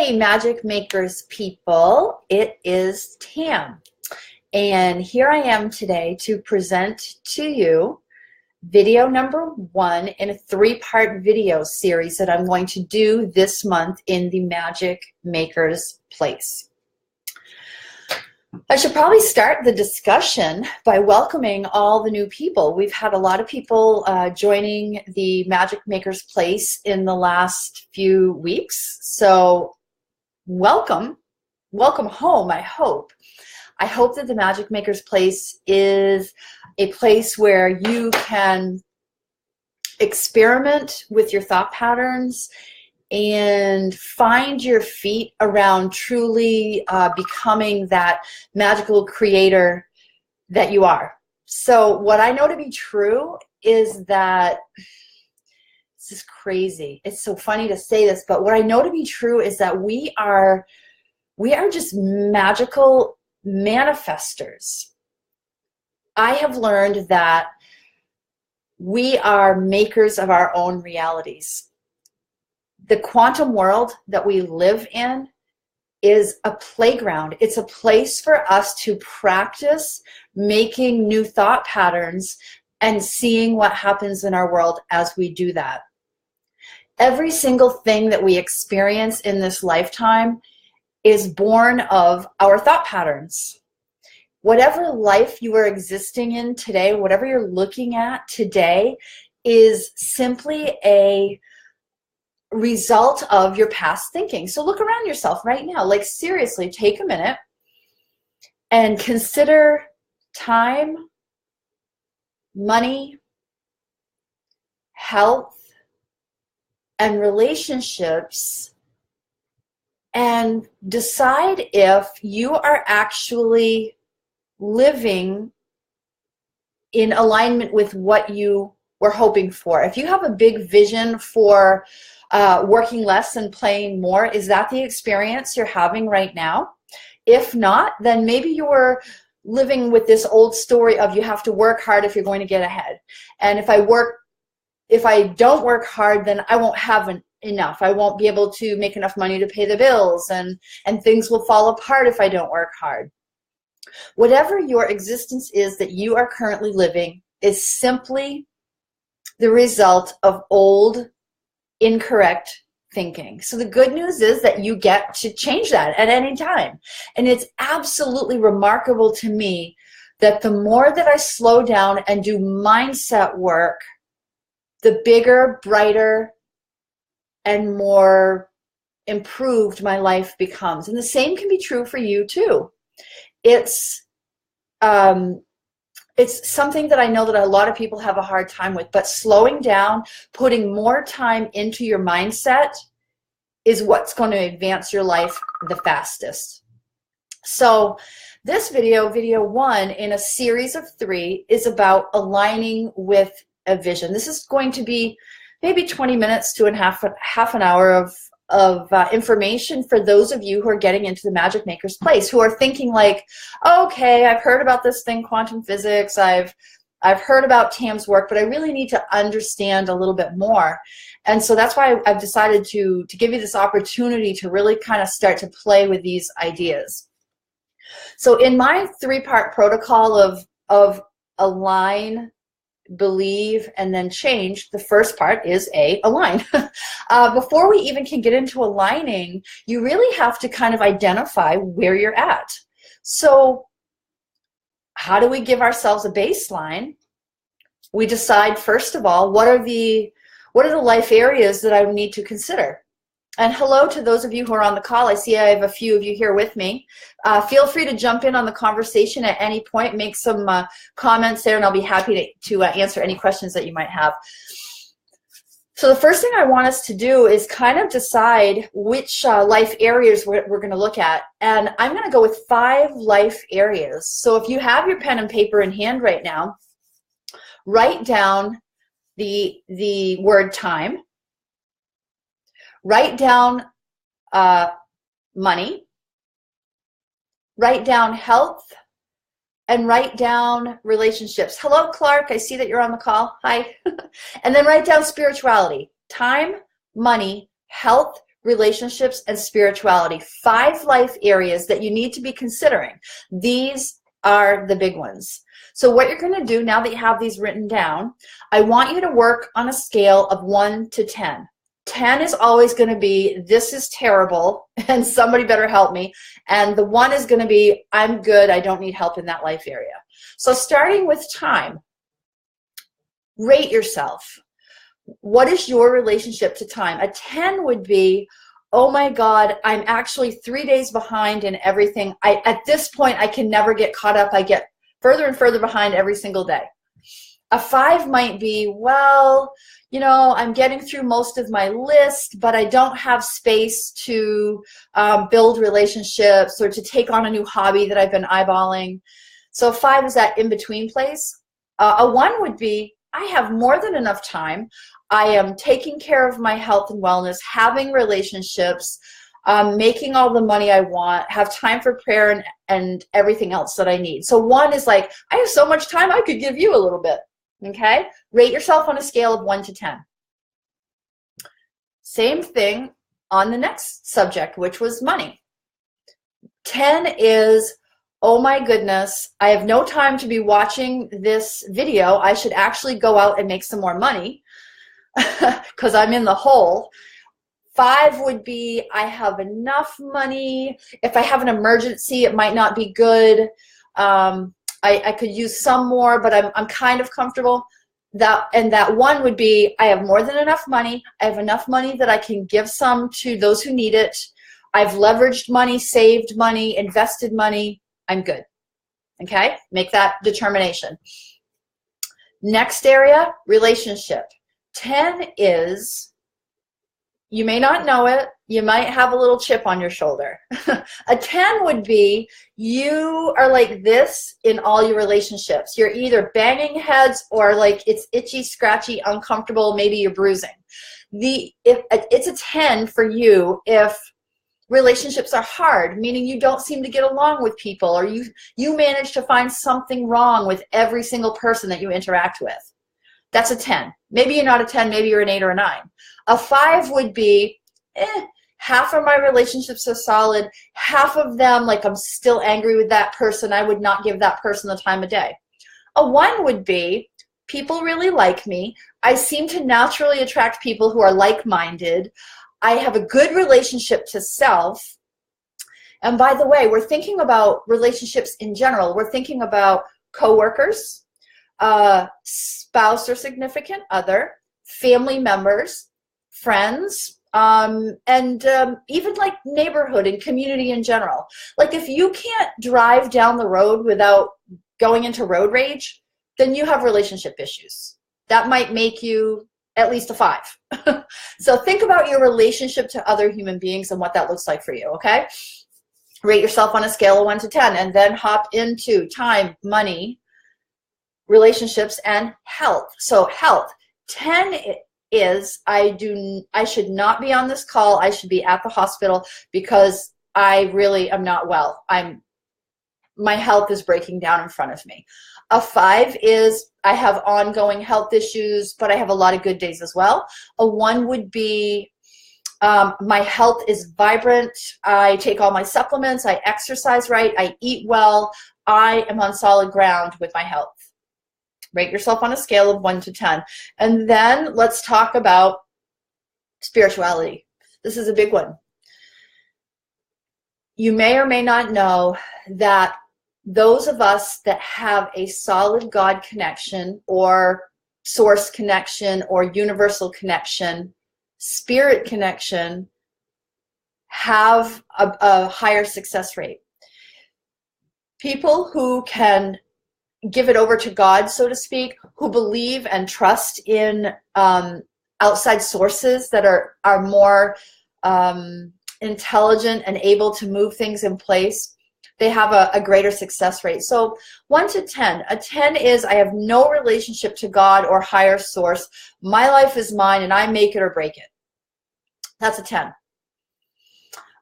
Hey, Magic Makers people, it is Tam, and here I am today to present to you video number 1 in a 3-part video series that I'm going to do this month in the Magic Makers place. I should probably start the discussion by welcoming all the new people. We've had a lot of people joining the Magic Makers place in the last few weeks, so welcome home. I hope that the Magic Makers place is a place where you can experiment with your thought patterns and find your feet around truly becoming that magical creator that you are. So what I know to be true is that this is crazy. It's so funny to say this, but what I know to be true is that we are just magical manifestors. I have learned that we are makers of our own realities. The quantum world that we live in is a playground. It's a place for us to practice making new thought patterns and seeing what happens in our world as we do that. Every single thing that we experience in this lifetime is born of our thought patterns. Whatever life you are existing in today, whatever you're looking at today, is simply a result of your past thinking. So look around yourself right now. Like, seriously, take a minute and consider time, money, health, and relationships, and decide if you are actually living in alignment with what you were hoping for. If you have a big vision for working less and playing more, is that the experience you're having right now? If not, then maybe you're living with this old story of you have to work hard if you're going to get ahead. And if I don't work hard, then I won't have enough. I won't be able to make enough money to pay the bills, and things will fall apart if I don't work hard. Whatever your existence is that you are currently living is simply the result of old, incorrect thinking. So the good news is that you get to change that at any time. And it's absolutely remarkable to me that the more that I slow down and do mindset work, the bigger, brighter, and more improved my life becomes. And the same can be true for you too. It's something that I know that a lot of people have a hard time with, but slowing down, putting more time into your mindset is what's going to advance your life the fastest. So this video 1 in a series of 3, is about aligning with a vision. This is going to be maybe 20 minutes to half an hour of information for those of you who are getting into the Magic Makers place, who are thinking like, okay, I've heard about this thing, quantum physics, I've heard about Tam's work, but I really need to understand a little bit more. And so that's why I've decided to give you this opportunity to really kind of start to play with these ideas. So in my 3-part protocol of align, believe, and then change, the first part is align. Before we even can get into aligning, you really have to kind of identify where you're at. So how do we give ourselves a baseline? We decide, first of all, what are the life areas that I need to consider? And hello to those of you who are on the call. I see I have a few of you here with me. Feel free to jump in on the conversation at any point, make some comments there, and I'll be happy to answer any questions that you might have. So the first thing I want us to do is kind of decide which life areas we're going to look at. And I'm going to go with 5 life areas. So if you have your pen and paper in hand right now, write down the word time. Write down money, write down health, and write down relationships. Hello, Clark. I see that you're on the call. Hi. And then write down spirituality, time, money, health, relationships, and spirituality. 5 life areas that you need to be considering. These are the big ones. So what you're going to do now that you have these written down, I want you to work on a scale of 1 to 10. 10 is always going to be, this is terrible and somebody better help me. And the 1 is going to be, I'm good, I don't need help in that life area. So starting with time, rate yourself. What is your relationship to time? A 10 would be, oh my God, I'm actually 3 days behind in everything. At this point, I can never get caught up. I get further and further behind every single day. A 5 might be, well, you know, I'm getting through most of my list, but I don't have space to build relationships or to take on a new hobby that I've been eyeballing. So 5 is that in-between place. A 1 would be, I have more than enough time. I am taking care of my health and wellness, having relationships, making all the money I want, have time for prayer and everything else that I need. So 1 is like, I have so much time, I could give you a little bit. Okay? Rate yourself on a scale of 1 to 10. Same thing on the next subject, which was money. 10 is, oh my goodness, I have no time to be watching this video. I should actually go out and make some more money because I'm in the hole. 5 would be, I have enough money. If I have an emergency, it might not be good. I could use some more, but I'm kind of comfortable. That 1 would be, I have more than enough money. I have enough money that I can give some to those who need it. I've leveraged money, saved money, invested money. I'm good. Okay? Make that determination. Next area, relationship. 10 is, you may not know it, you might have a little chip on your shoulder. A 10 would be, you are like this in all your relationships. You're either banging heads or like it's itchy, scratchy, uncomfortable, maybe you're bruising. It's a 10 for you if relationships are hard, meaning you don't seem to get along with people, or you manage to find something wrong with every single person that you interact with. That's a 10. Maybe you're not a 10, maybe you're an 8 or a 9. A 5 would be, half of my relationships are solid, half of them, like I'm still angry with that person, I would not give that person the time of day. A 1 would be, people really like me, I seem to naturally attract people who are like-minded, I have a good relationship to self. And by the way, we're thinking about relationships in general. We're thinking about coworkers, spouse or significant other, family members, friends, and even like neighborhood and community in general. Like if you can't drive down the road without going into road rage, then you have relationship issues. That might make you at least a 5. So think about your relationship to other human beings and what that looks like for you, okay? Rate yourself on a scale of 1 to 10 and then hop into time, money, relationships, and health. So health, 10 is, I should not be on this call. I should be at the hospital because I really am not well. My health is breaking down in front of me. A 5 is, I have ongoing health issues, but I have a lot of good days as well. A 1 would be, my health is vibrant. I take all my supplements. I exercise right. I eat well. I am on solid ground with my health. Rate yourself on a scale of 1 to 10. And then let's talk about spirituality. This is a big one. You may or may not know that those of us that have a solid God connection or source connection or universal connection, spirit connection, have a higher success rate. People who can give it over to God, so to speak, who believe and trust in outside sources that are more intelligent and able to move things in place, they have a greater success rate. So 1 to 10. A 10 is, I have no relationship to God or higher source. My life is mine and I make it or break it. That's a 10.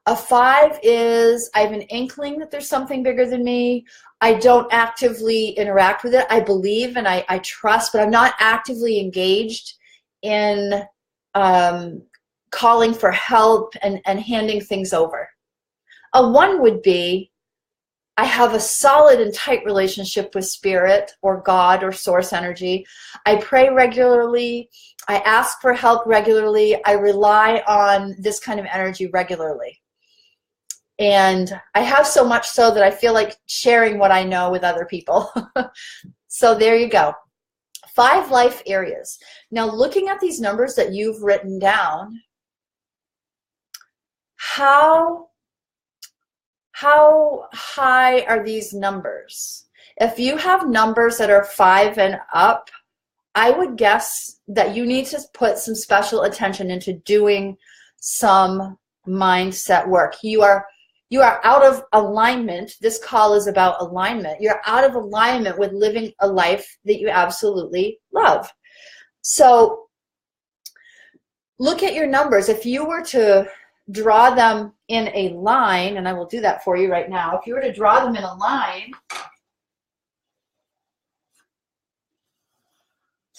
A 5 is, I have an inkling that there's something bigger than me. I don't actively interact with it. I believe and I trust, but I'm not actively engaged in calling for help and handing things over. A 1 would be, I have a solid and tight relationship with spirit or God or source energy. I pray regularly. I ask for help regularly. I rely on this kind of energy regularly. And I have so much so that I feel like sharing what I know with other people. So there you go. 5 life areas. Now, looking at these numbers that you've written down, how high are these numbers? If you have numbers that are 5 and up, I would guess that you need to put some special attention into doing some mindset work. You are out of alignment. This call is about alignment. You're out of alignment with living a life that you absolutely love. So look at your numbers. If you were to draw them in a line, and I will do that for you right now. If you were to draw them in a line,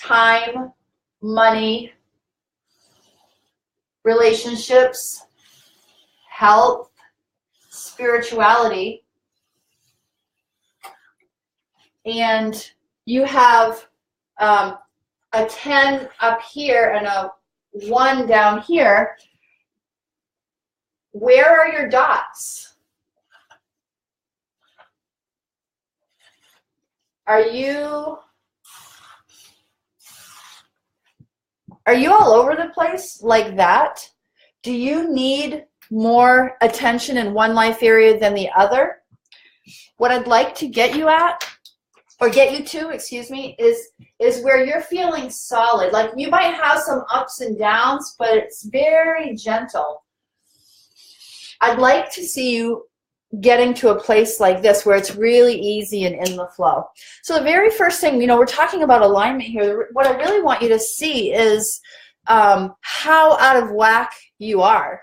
time, money, relationships, health, spirituality, and you have a 10 up here and a 1 down here, where are your dots? Are you all over the place like that? Do you need more attention in one life area than the other? What I'd like to get you at, or get you to, excuse me, is where you're feeling solid. Like you might have some ups and downs, but it's very gentle. I'd like to see you getting to a place like this where it's really easy and in the flow. So the very first thing, we're talking about alignment here. What I really want you to see is how out of whack you are.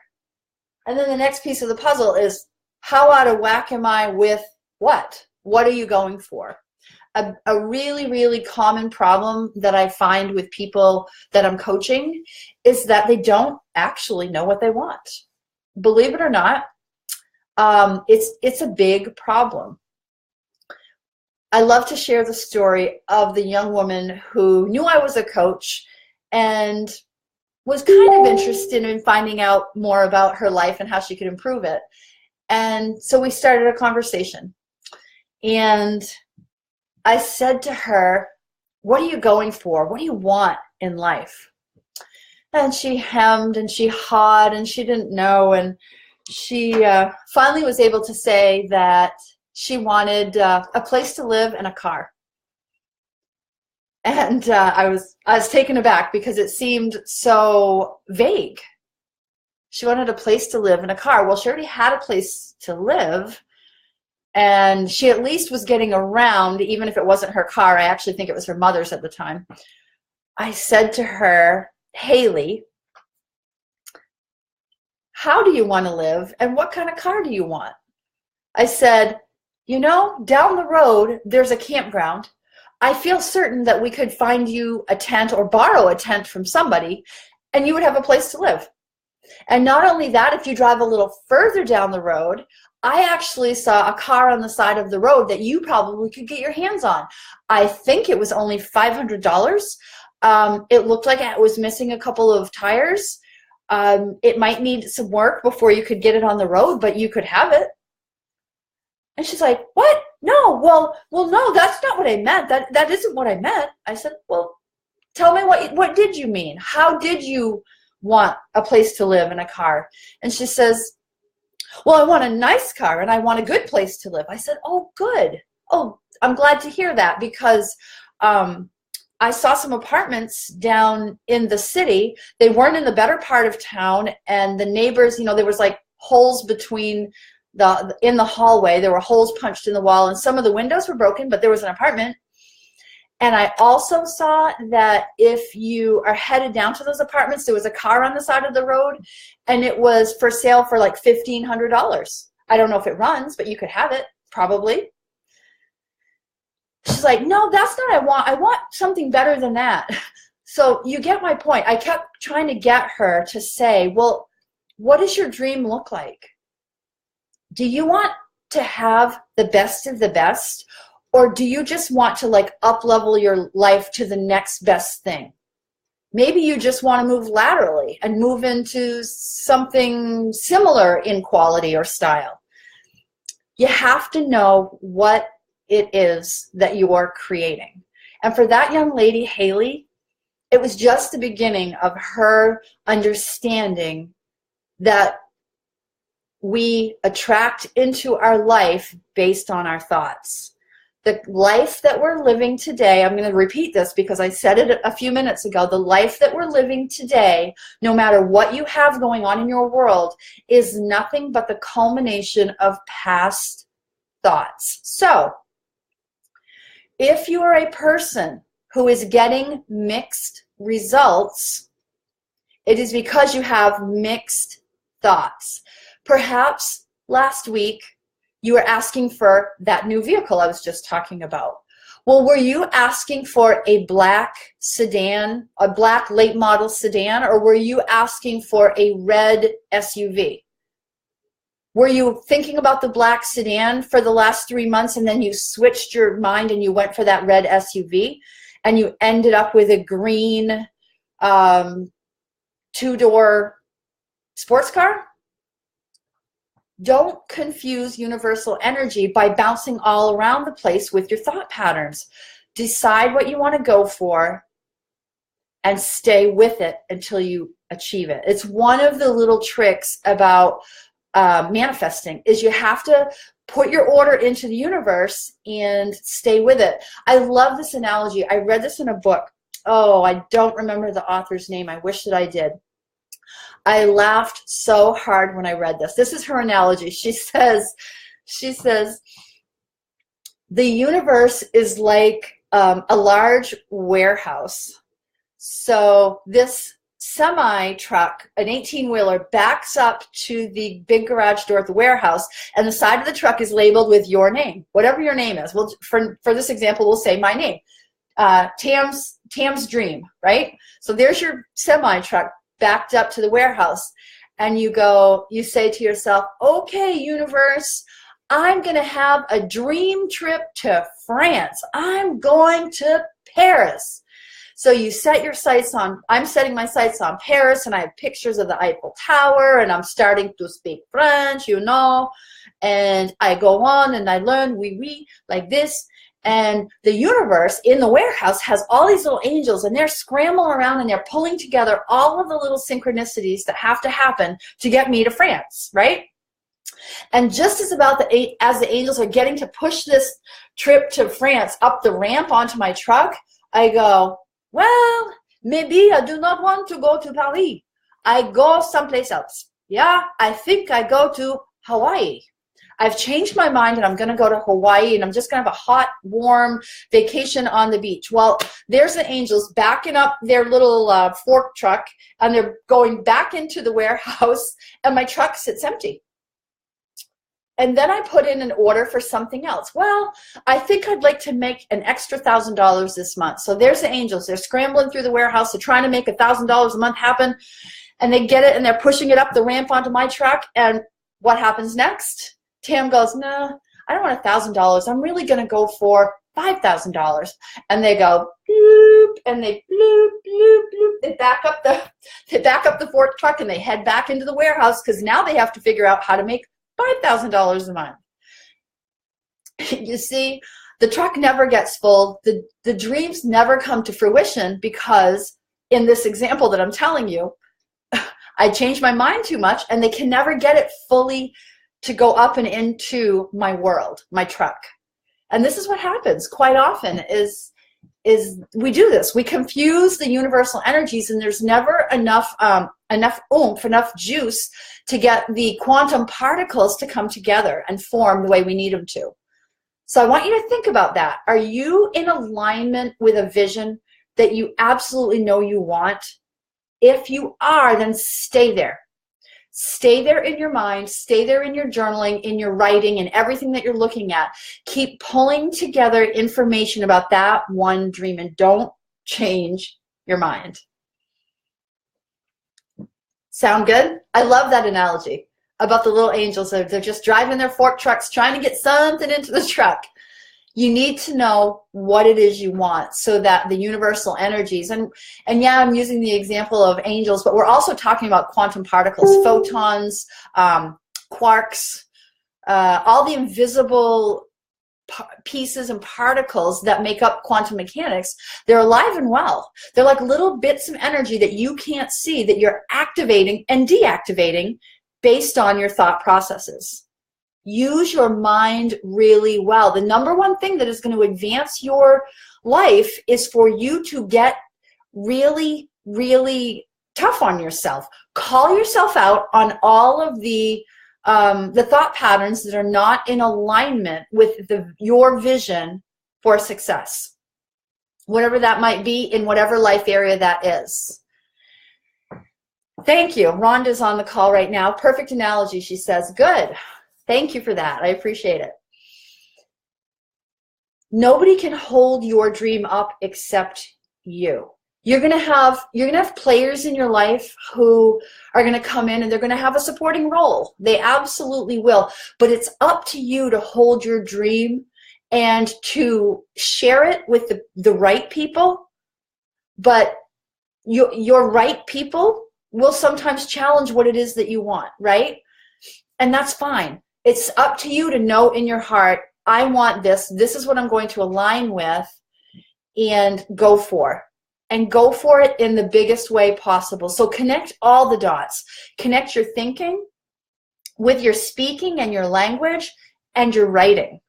And then the next piece of the puzzle is, how out of whack am I with what? What are you going for? A really, really common problem that I find with people that I'm coaching is that they don't actually know what they want. Believe it or not, it's a big problem. I love to share the story of the young woman who knew I was a coach and was kind of interested in finding out more about her life and how she could improve it. And so we started a conversation. And I said to her, what are you going for? What do you want in life? And she hemmed and she hawed and she didn't know. And she finally was able to say that she wanted a place to live and a car. And I was taken aback because it seemed so vague. She wanted a place to live and a car. Well, she already had a place to live, and she at least was getting around, even if it wasn't her car. I actually think it was her mother's at the time. I said to her, Haley, how do you want to live and what kind of car do you want? I said, down the road, there's a campground. I feel certain that we could find you a tent or borrow a tent from somebody and you would have a place to live. And not only that, if you drive a little further down the road, I actually saw a car on the side of the road that you probably could get your hands on. I think it was only $500. It looked like it was missing a couple of tires. It might need some work before you could get it on the road, but you could have it. And she's like, what? No, well, no, that's not what I meant. That isn't what I meant. I said, well, tell me what did you mean? How did you want a place to live in a car? And she says, well, I want a nice car and I want a good place to live. I said, oh, good. Oh, I'm glad to hear that because I saw some apartments down in the city. They weren't in the better part of town, and the neighbors, there was like holes between in the hallway. There were holes punched in the wall, and some of the windows were broken, but there was an apartment. And I also saw that if you are headed down to those apartments, there was a car on the side of the road, and it was for sale for like $1,500. I don't know if it runs, but you could have it, probably. She's like, no, that's not what I want. I want something better than that. So you get my point. I kept trying to get her to say, well, what does your dream look like? Do you want to have the best of the best? Or do you just want to like up level your life to the next best thing? Maybe you just want to move laterally and move into something similar in quality or style. You have to know what it is that you are creating. And for that young lady, Haley, it was just the beginning of her understanding that we attract into our life based on our thoughts. The life that we're living today, I'm going to repeat this because I said it a few minutes ago, the life that we're living today, no matter what you have going on in your world, is nothing but the culmination of past thoughts. So, if you are a person who is getting mixed results, it is because you have mixed thoughts. Perhaps last week, you were asking for that new vehicle I was just talking about. Well, were you asking for a black sedan, a black late model sedan, or were you asking for a red SUV? Were you thinking about the black sedan for the last 3 months and then you switched your mind and you went for that red SUV and you ended up with a green two-door sports car? Don't confuse universal energy by bouncing all around the place with your thought patterns. Decide what you want to go for and stay with it until you achieve it. It's one of the little tricks about manifesting is you have to put your order into the universe and stay with it. I love this analogy. I read this in a book. Oh, I don't remember the author's name. I wish that I did. I laughed so hard when I read this. This is her analogy. She says, the universe is like a large warehouse. So this semi-truck, an 18-wheeler, backs up to the big garage door at the warehouse, and the side of the truck is labeled with your name, whatever your name is. Well, for this example, we'll say my name, Tam's Dream, right? So there's your semi-truck backed up to the warehouse, and you say to yourself, okay, universe, I'm going to have a dream trip to France. I'm going to Paris. So you set your sights on, I'm setting my sights on Paris, and I have pictures of the Eiffel Tower, and I'm starting to speak French, and I go on and I learn oui, like this. And the universe in the warehouse has all these little angels, and they're scrambling around and they're pulling together all of the little synchronicities that have to happen to get me to France, right? And just as the angels are getting to push this trip to France up the ramp onto my truck, I go, well, maybe I do not want to go to Paris. I go someplace else. Yeah, I think I go to Hawaii. I've changed my mind and I'm going to go to Hawaii, and I'm just going to have a hot, warm vacation on the beach. Well, there's the angels backing up their little fork truck, and they're going back into the warehouse, and my truck sits empty. And then I put in an order for something else. Well, I think I'd like to make an extra $1,000 this month. So there's the angels. They're scrambling through the warehouse. They're trying to make $1,000 a month happen, and they get it, and they're pushing it up the ramp onto my truck. And what happens next? Tam goes, no, I don't want $1,000. I'm really going to go for $5,000. And they go, bloop, and they bloop, bloop, bloop. They back up the fork truck, and they head back into the warehouse, because now they have to figure out how to make $5,000 a month. You see, the truck never gets full. The dreams never come to fruition, because in this example that I'm telling you, I changed my mind too much, and they can never get it fully to go up and into my world, my truck. And this is what happens quite often is we do this. We confuse the universal energies, and there's never enough oomph, enough juice to get the quantum particles to come together and form the way we need them to. So I want you to think about that. Are you in alignment with a vision that you absolutely know you want? If you are, then stay there. Stay there in your mind, stay there in your journaling, in your writing, and everything that you're looking at. Keep pulling together information about that one dream, and don't change your mind. Sound good? I love that analogy about the little angels. They're just driving their fork trucks trying to get something into the truck. You need to know what it is you want so that the universal energies, and yeah, I'm using the example of angels, but we're also talking about quantum particles, photons, quarks, all the invisible pieces and particles that make up quantum mechanics. They're alive and well. They're like little bits of energy that you can't see, that you're activating and deactivating based on your thought processes. Use your mind really well. The number one thing that is going to advance your life is for you to get really, really tough on yourself. Call yourself out on all of the thought patterns that are not in alignment with your vision for success, whatever that might be in whatever life area that is. Thank you. Rhonda's on the call right now. Perfect analogy, she says. Good. Thank you for that. I appreciate it. Nobody can hold your dream up except you. You're gonna have players in your life who are gonna come in and they're gonna have a supporting role. They absolutely will. But it's up to you to hold your dream and to share it with the right people. But your right people will sometimes challenge what it is that you want, right? And that's fine. It's up to you to know in your heart, I want this. This is what I'm going to align with, and go for. And go for it in the biggest way possible. So connect all the dots. Connect your thinking with your speaking and your language and your writing.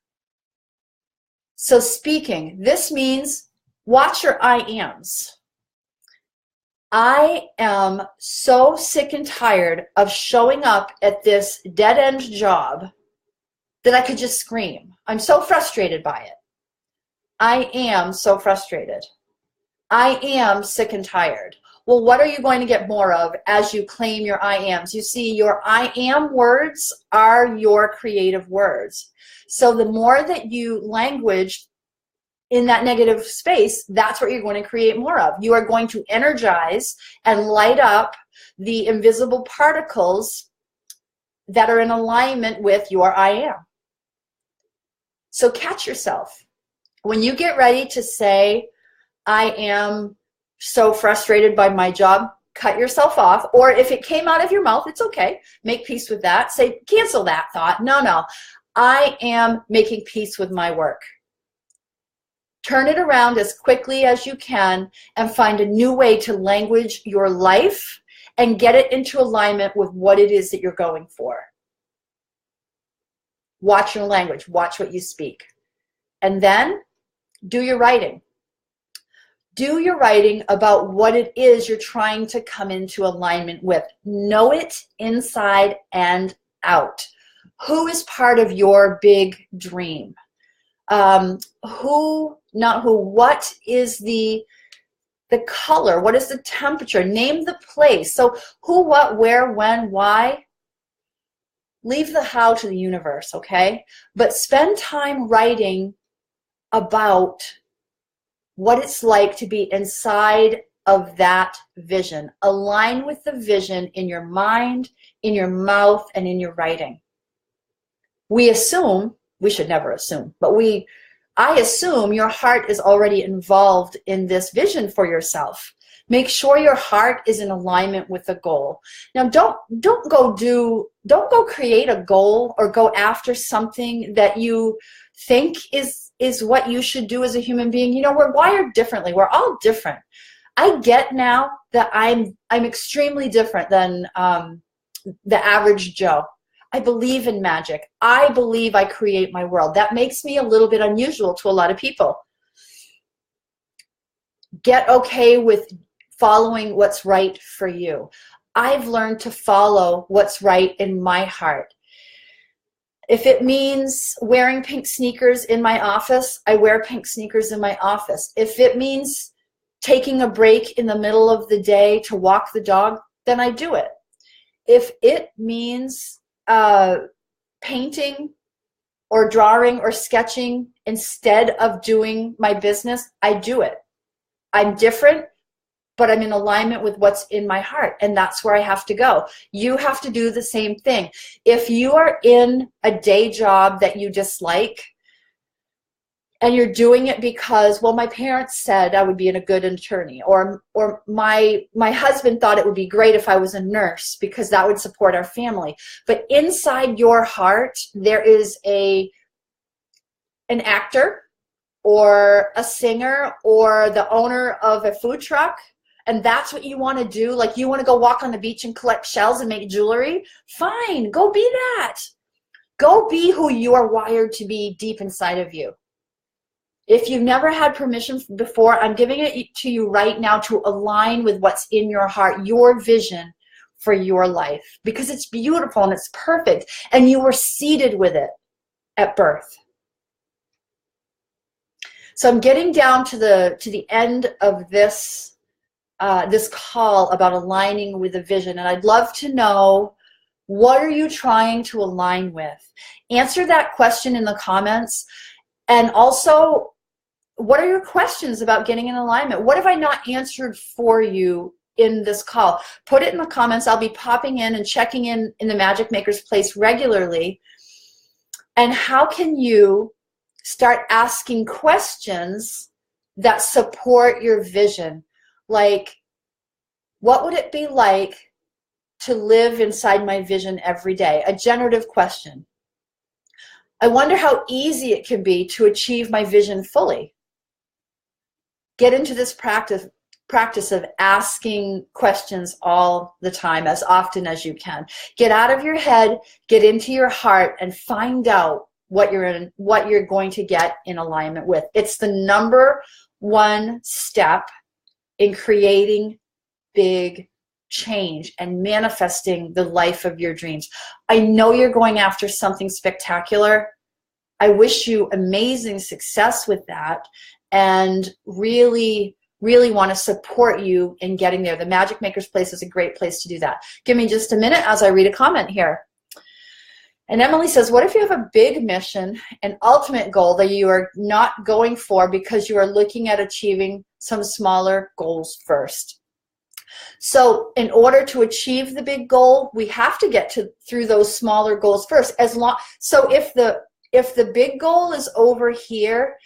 So speaking, this means watch your I ams. I am so sick and tired of showing up at this dead-end job that I could just scream. I'm so frustrated by it. I am so frustrated. I am sick and tired. Well, what are you going to get more of as you claim your I ams? You see, your I am words are your creative words. So the more that you language in that negative space, that's what you're going to create more of. You are going to energize and light up the invisible particles that are in alignment with your I am. So catch yourself. When you get ready to say, I am so frustrated by my job, cut yourself off. Or if it came out of your mouth, it's okay. Make peace with that. Say, cancel that thought. No. I am making peace with my work. Turn it around as quickly as you can and find a new way to language your life and get it into alignment with what it is that you're going for. Watch your language. Watch what you speak. And then do your writing. Do your writing about what it is you're trying to come into alignment with. Know it inside and out. Who is part of your big dream? What is the color? What is the temperature? Name the place. So who, what, where, when, why. Leave the how to the universe, okay? But spend time writing about what it's like to be inside of that vision. Align with the vision in your mind, in your mouth, and in your writing. We assume, we should never assume, but I assume your heart is already involved in this vision for yourself. Make sure your heart is in alignment with the goal. Now, don't go create a goal or go after something that you think is what you should do as a human being. You know, we're wired differently. We're all different. I get now that I'm extremely different than the average Joe. I believe in magic. I believe I create my world. That makes me a little bit unusual to a lot of people. Get okay with following what's right for you. I've learned to follow what's right in my heart. If it means wearing pink sneakers in my office, I wear pink sneakers in my office. If it means taking a break in the middle of the day to walk the dog, then I do it. If it means painting or drawing or sketching instead of doing my business, I do it. I'm different, but I'm in alignment with what's in my heart, and that's where I have to go. You have to do the same thing. If you are in a day job that you dislike, and you're doing it because, well, my parents said I would be a good attorney, or my husband thought it would be great if I was a nurse because that would support our family. But inside your heart, there is an actor or a singer or the owner of a food truck, and that's what you want to do. Like, you want to go walk on the beach and collect shells and make jewelry? Fine, go be that. Go be who you are wired to be deep inside of you. If you've never had permission before, I'm giving it to you right now to align with what's in your heart, your vision for your life, because it's beautiful and it's perfect, and you were seeded with it at birth. So I'm getting down to the end of this this call about aligning with a vision, and I'd love to know, what are you trying to align with? Answer that question in the comments. And also, what are your questions about getting in alignment? What have I not answered for you in this call? Put it in the comments. I'll be popping in and checking in the Magic Maker's Place regularly. And how can you start asking questions that support your vision? Like, what would it be like to live inside my vision every day? A generative question. I wonder how easy it can be to achieve my vision fully. Get into this practice of asking questions all the time, as often as you can. Get out of your head, get into your heart, and find out what you're going to get in alignment with. It's the #1 step in creating big change and manifesting the life of your dreams. I know you're going after something spectacular. I wish you amazing success with that, and really, really want to support you in getting there. The Magic Maker's Place is a great place to do that. Give me just a minute as I read a comment here. And Emily says, what if you have a big mission, an ultimate goal that you are not going for because you are looking at achieving some smaller goals first? So in order to achieve the big goal, we have to get through those smaller goals first. So if the big goal is over here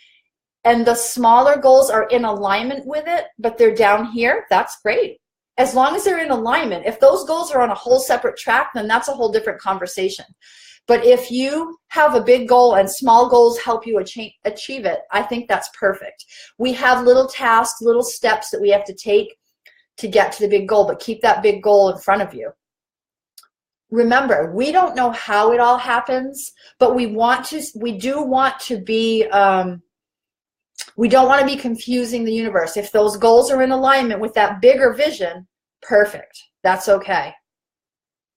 and the smaller goals are in alignment with it, but they're down here, that's great. As long as they're in alignment. If those goals are on a whole separate track, then that's a whole different conversation. But if you have a big goal and small goals help you achieve it, I think that's perfect. We have little tasks, little steps that we have to take to get to the big goal, but keep that big goal in front of you. Remember, we don't know how it all happens, but we do want to be, we don't want to be confusing the universe. If those goals are in alignment with that bigger vision, perfect. That's okay.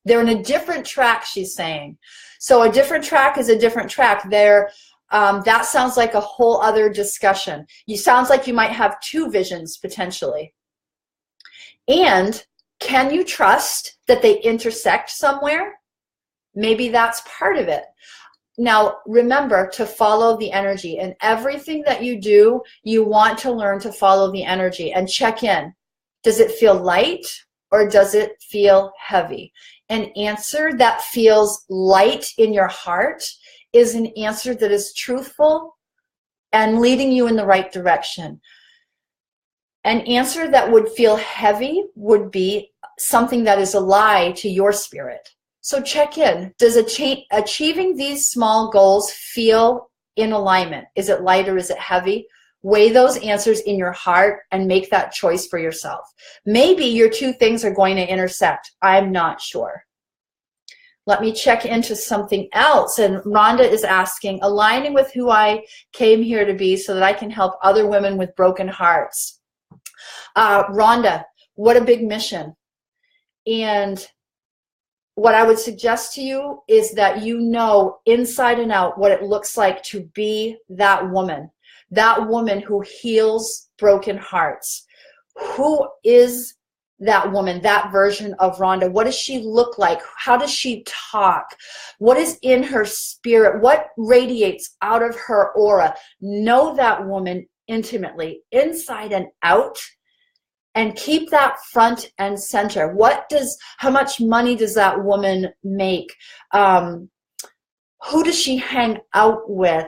They're in a different track, she's saying. So a different track is a different track. That sounds like a whole other discussion. Sounds like you might have 2 visions potentially. And can you trust that they intersect somewhere? Maybe that's part of it. Now, remember to follow the energy. And everything that you do, you want to learn to follow the energy and check in. Does it feel light or does it feel heavy? An answer that feels light in your heart is an answer that is truthful and leading you in the right direction. An answer that would feel heavy would be something that is a lie to your spirit. So check in. Does achieving these small goals feel in alignment? Is it light or is it heavy? Weigh those answers in your heart and make that choice for yourself. Maybe your 2 things are going to intersect. I'm not sure. Let me check into something else. And Rhonda is asking, aligning with who I came here to be so that I can help other women with broken hearts. Rhonda, what a big mission. And what I would suggest to you is that you know inside and out what it looks like to be that woman who heals broken hearts. Who is that woman, that version of Rhonda? What does she look like? How does she talk? What is in her spirit? What radiates out of her aura? Know that woman intimately, inside and out, and keep that front and center. How much money does that woman make? Who does she hang out with?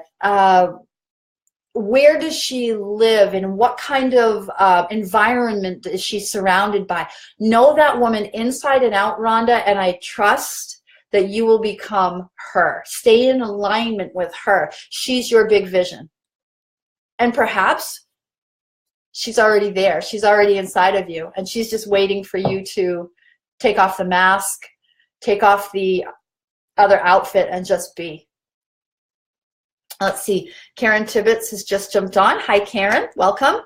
Where does she live, and what kind of environment is she surrounded by? Know that woman inside and out, Rhonda, and I trust that you will become her. Stay in alignment with her. She's your big vision. And perhaps she's already there. She's already inside of you, and she's just waiting for you to take off the mask, take off the other outfit, and just be. Let's see. Karen Tibbetts has just jumped on. Hi, Karen. Welcome.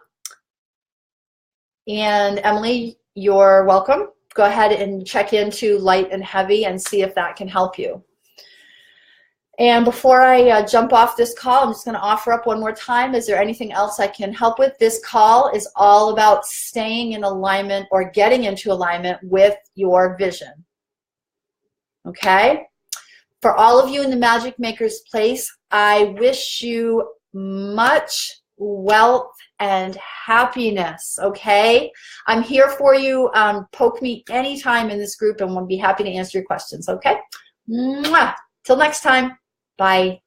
And Emily, you're welcome. Go ahead and check into light and heavy and see if that can help you. And before I jump off this call, I'm just going to offer up one more time. Is there anything else I can help with? This call is all about staying in alignment or getting into alignment with your vision. Okay? For all of you in the Magic Maker's Place, I wish you much wealth and happiness, okay? I'm here for you. Poke me anytime in this group, and we'll be happy to answer your questions, okay? Mwah! Till next time. Bye.